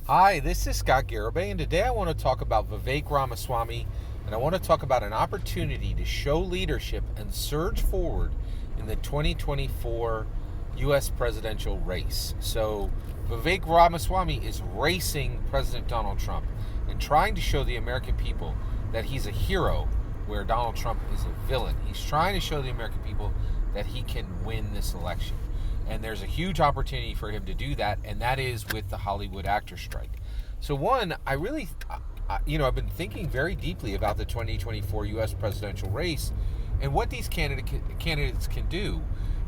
Hi, this is Scott Garibay, and today I want to talk about Vivek Ramaswamy, and I want to talk about an opportunity to show leadership and surge forward in the 2024 U.S. presidential race. So, Vivek Ramaswamy is racing President Donald Trump and trying to show the American people that he's a hero where Donald Trump is a villain. He's trying to show the American people that he can win this election. And there's a huge opportunity for him to do that, and that is with the Hollywood actor strike. So, one, I've been thinking very deeply about the 2024 U.S. presidential race and what these candidates can do.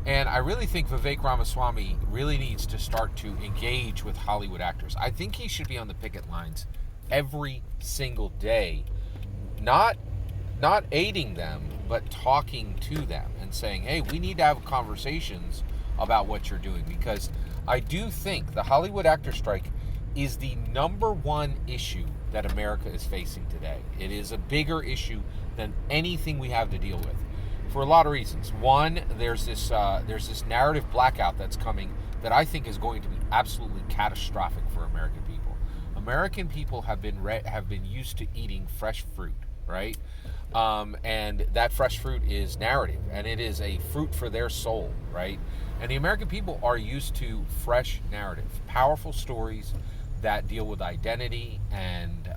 And I really think Vivek Ramaswamy really needs to start to engage with Hollywood actors. I think he should be on the picket lines every single day, not aiding them, but talking to them and saying, hey, we need to have conversations about what you're doing, because I do think the Hollywood actor strike is the number one issue that America is facing today. It is a bigger issue than anything we have to deal with for a lot of reasons. One, there's this narrative blackout that's coming that I think is going to be absolutely catastrophic for American people. American people have been used to eating fresh fruit, right? And that fresh fruit is narrative, and it is a fruit for their soul, right? And the American people are used to fresh narrative, powerful stories that deal with identity and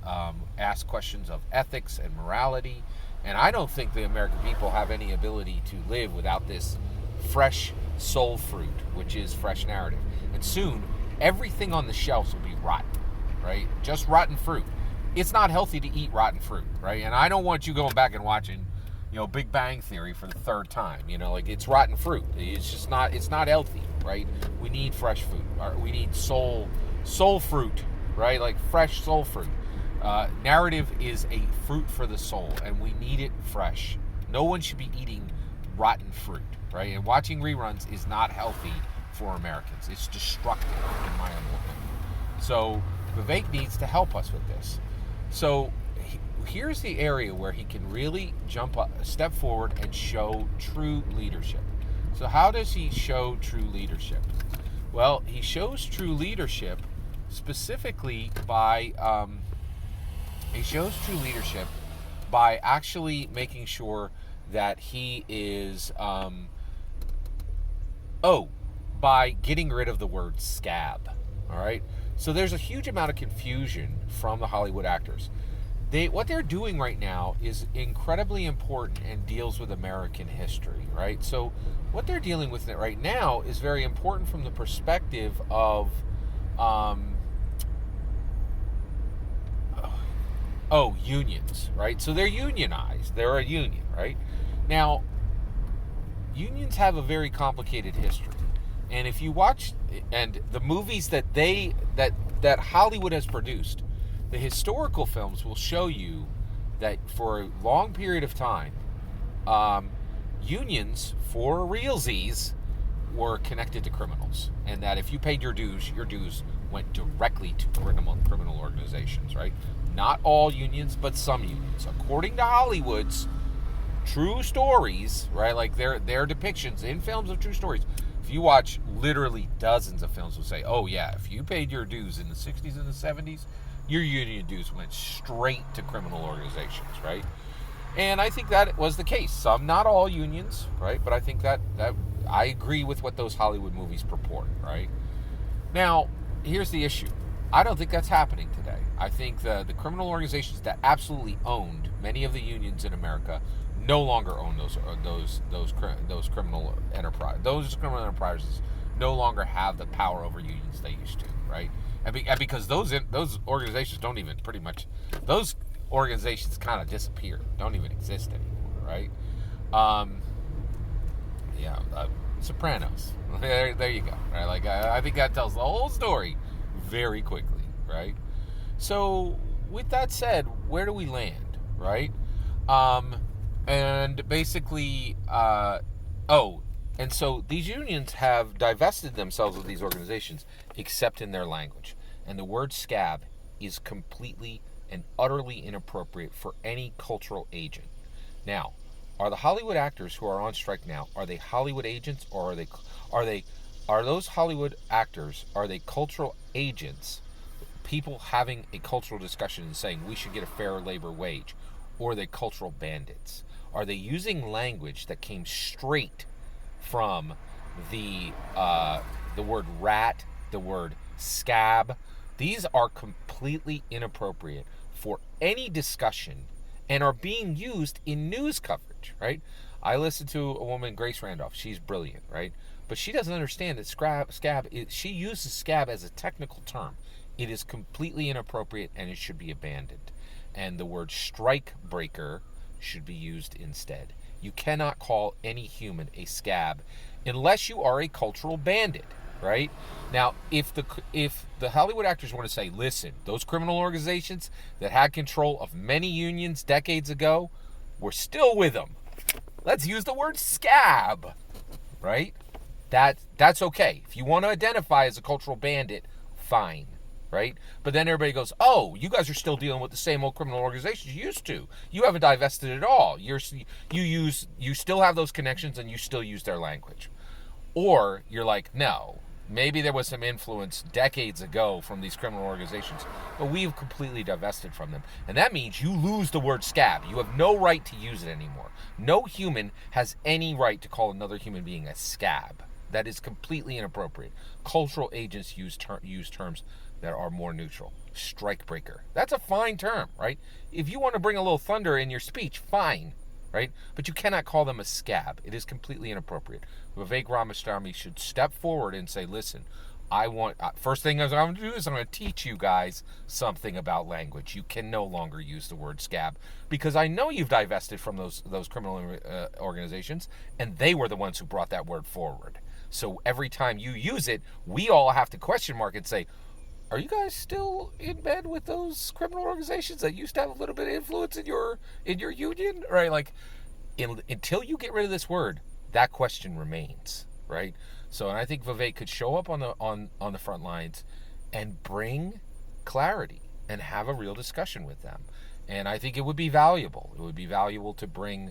ask questions of ethics and morality. And I don't think the American people have any ability to live without this fresh soul fruit, which is fresh narrative. And soon, everything on the shelves will be rotten, right? Just rotten fruit. It's not healthy to eat rotten fruit, right? And I don't want you going back and watching, Big Bang Theory for the third time. It's rotten fruit. It's not healthy, right? We need fresh food. We need soul fruit, right? Like fresh soul fruit. Narrative is a fruit for the soul, and we need it fresh. No one should be eating rotten fruit, right? And watching reruns is not healthy for Americans. It's destructive, in my opinion. So Vivek needs to help us with this. So here's the area where he can really jump up, step forward, and show true leadership. So how does he show true leadership? Well, he shows true leadership specifically by actually making sure that he is by getting rid of the word scab. All right. So there's a huge amount of confusion from the Hollywood actors. What they're doing right now is incredibly important and deals with American history, right? So what they're dealing with right now is very important from the perspective of unions, right? So they're unionized. They're a union, right? Now, unions have a very complicated history. And if you watch and the movies that Hollywood has produced, the historical films will show you that for a long period of time, unions for realsies were connected to criminals, and that if you paid your dues went directly to criminal organizations, right? Not all unions, but some unions, according to Hollywood's true stories, right? Like their depictions in films of true stories. If you watch literally dozens of films will say, oh yeah, if you paid your dues in the 60s and the 70s, your union dues went straight to criminal organizations, right? And I think that was the case. Some, not all unions, right? But I think that I agree with what those Hollywood movies purport, right? Now, here's the issue. I don't think that's happening today. I think the criminal organizations that absolutely owned many of the unions in America no longer own those criminal enterprise. Those criminal enterprises no longer have the power over unions they used to, right? And because those organizations don't even those organizations kind of disappeared, don't even exist anymore, right? Sopranos. There you go, right? Like I think that tells the whole story very quickly, right? So with that said, where do we land, right? And basically, and so these unions have divested themselves of these organizations, except in their language. And the word scab is completely and utterly inappropriate for any cultural agent. Now, are the Hollywood actors who are on strike now, are they Hollywood agents, or are those Hollywood actors, are they cultural agents people having a cultural discussion and saying we should get a fair labor wage, or are they cultural bandits? Are they using language that came straight from the word rat, the word scab? These are completely inappropriate for any discussion and are being used in news coverage, right? I listened to a woman, Grace Randolph. She's brilliant, right? But she doesn't understand that she uses scab as a technical term. It is completely inappropriate and it should be abandoned. And the word strike breaker should be used instead. You cannot call any human a scab unless you are a cultural bandit, right? Now, if the Hollywood actors want to say, listen, those criminal organizations that had control of many unions decades ago, we're still with them. Let's use the word scab, right? That's okay. If you want to identify as a cultural bandit, fine, right? But then everybody goes, oh, you guys are still dealing with the same old criminal organizations you used to. You haven't divested at all. You still have those connections and you still use their language. Or you're like, no, maybe there was some influence decades ago from these criminal organizations, but we've completely divested from them. And that means you lose the word scab. You have no right to use it anymore. No human has any right to call another human being a scab. That is completely inappropriate. Cultural agents use terms that are more neutral. Strike breaker. That's a fine term, right? If you want to bring a little thunder in your speech, fine, right? But you cannot call them a scab. It is completely inappropriate. Vivek Ramaswamy should step forward and say, listen, first thing I'm going to do is I'm going to teach you guys something about language. You can no longer use the word scab because I know you've divested from those criminal organizations, and they were the ones who brought that word forward. So every time you use it, we all have to question mark and say, are you guys still in bed with those criminal organizations that used to have a little bit of influence in your union? Right? Like, until you get rid of this word, that question remains, right? So, and I think Vivek could show up on the front lines and bring clarity and have a real discussion with them. And I think it would be valuable. It would be valuable to bring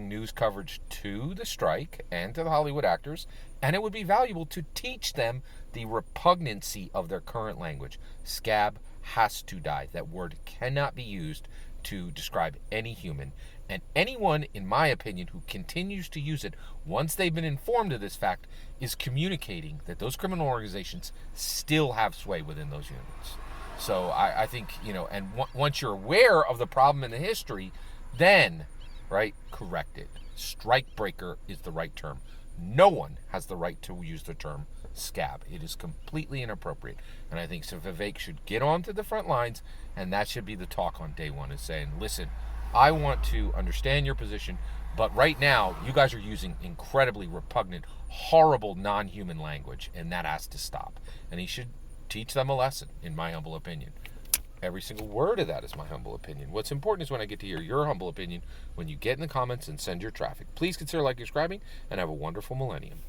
news coverage to the strike and to the Hollywood actors, and it would be valuable to teach them the repugnancy of their current language. Scab has to die. That word cannot be used to describe any human, and anyone, in my opinion, who continues to use it once they've been informed of this fact is communicating that those criminal organizations still have sway within those units. So I think, and once you're aware of the problem in the history, then, right, correct it. Strike breaker is the right term. No one has the right to use the term scab. It is completely inappropriate. And I think Vivek should get onto the front lines, and that should be the talk on day one, is saying, listen, I want to understand your position, but right now you guys are using incredibly repugnant, horrible, non-human language, and that has to stop. And he should teach them a lesson, in my humble opinion. Every single word of that is my humble opinion. What's important is when I get to hear your humble opinion when you get in the comments and send your traffic. Please consider liking, subscribing, and have a wonderful millennium.